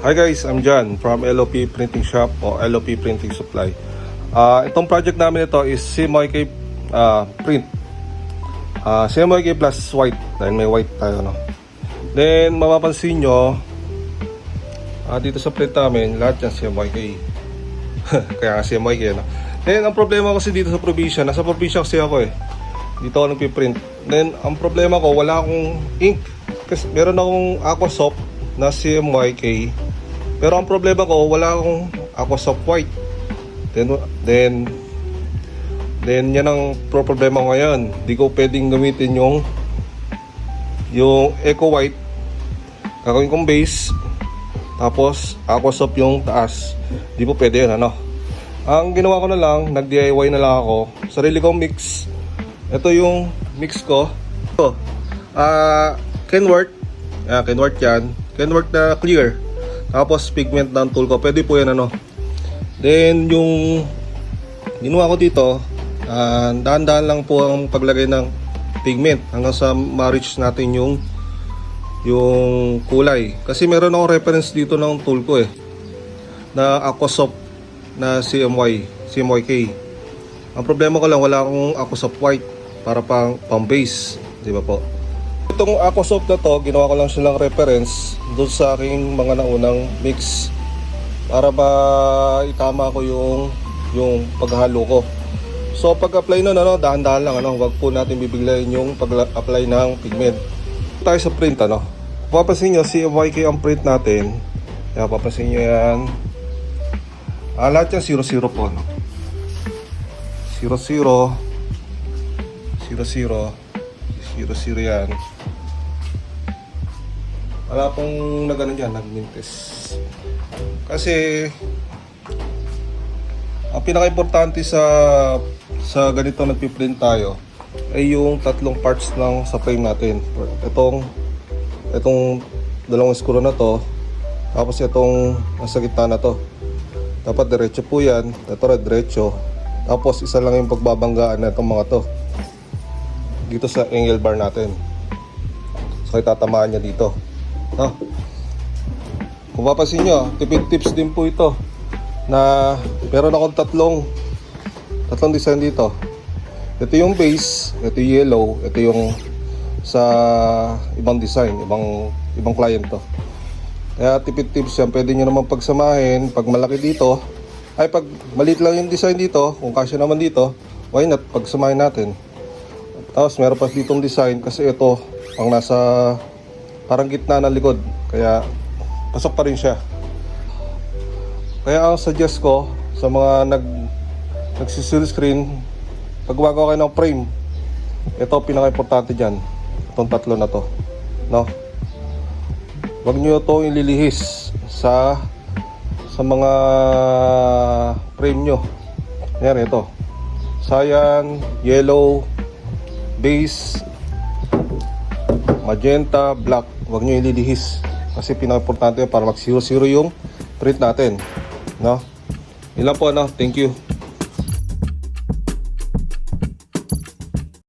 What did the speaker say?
Hi guys, I'm John from LOP Printing Shop o LOP Printing Supply. Itong project namin ito is CMYK print. CMYK plus white dahil may white tayo, no? Then mapapansin nyo dito sa print namin lahat yan CMYK. Kaya nga CMYK, no? Then ang problema kasi dito sa probinsya, nasa probinsya kasi ako eh. Dito ako nagpiprint. Then ang problema ko, wala akong ink. Kasi meron akong Aquasoft na CMYK. Pero ang problema ko, wala akong Aquasoft white. Then yan ang problema ko ngayon. Di ko pwedeng gamitin yung Eco White. Gagawin kong base. Tapos Aquasoft yung taas. Di po pwede yun, ano. Ang ginawa ko na lang, nag-DIY na lang ako. Sarili kong mix. Ito yung mix ko. Ito. Kenworth. Kenworth yan. Kenworth na clear. Tapos pigment ng tool ko. Pwede po yan, ano. Then yung ginawa ko dito, dahan-dahan lang po ang paglagay ng pigment hanggang sa ma-reach natin yung kulay. Kasi meron akong reference dito ng tool ko eh, na Aquasoft na CMYK. Ang problema ko lang, wala akong Aquasoft white para pang base, di ba po? Itong Aquasoft na to, ginawa ko lang silang reference doon sa aking mga naunang mix para itama ko yung paghalo ko. So pag-apply nun, ano, dahan-dahan lang, ano, wag po natin bibiglayin yung pag-apply ng pigment. Tayo sa print, ano. Papansin nyo, CMYK ang print natin. Kaya papansin nyo yan. Lahat yan 0-0 po, no? 0-0 yan. Wala pong nagano dyan, nagmintes. Kasi ang pinaka-importante sa ganito nagpiprint tayo ay yung tatlong parts ng sa frame natin. Itong dalawang screw na to, tapos itong nasa gitna na to. Dapat diretso po yan. Ito rin diretso. Tapos isa lang yung pagbabanggaan na itong mga to dito sa angle bar natin. So itatamaan niya dito, no? Kung papansin nyo, tipid tips din po ito na meron akong tatlong design dito. Ito yung base, ito yung yellow, ito yung sa ibang design, ibang client to. Kaya tipid tips yan, pwede nyo naman pagsamahin. Pag malaki dito, ay pag maliit lang yung design dito, kung kasya naman dito, why not pagsamahin natin. Tapos meron pa ditong design kasi ito ang nasa parang gitna ng likod, kaya pasok pa rin siya. Kaya ang suggest ko sa mga nagsisil screen, pag gumagawa kayo ng frame, ito pinaka-importante dyan, itong tatlo na to, no? Huwag nyo ito ililihis sa mga frame nyo. Yan, ito cyan, yellow, base, magenta, black. Huwag nyo ililihis kasi pinaka-importante para mag 0-0 yung print natin, no? Ilan po, no? Thank you.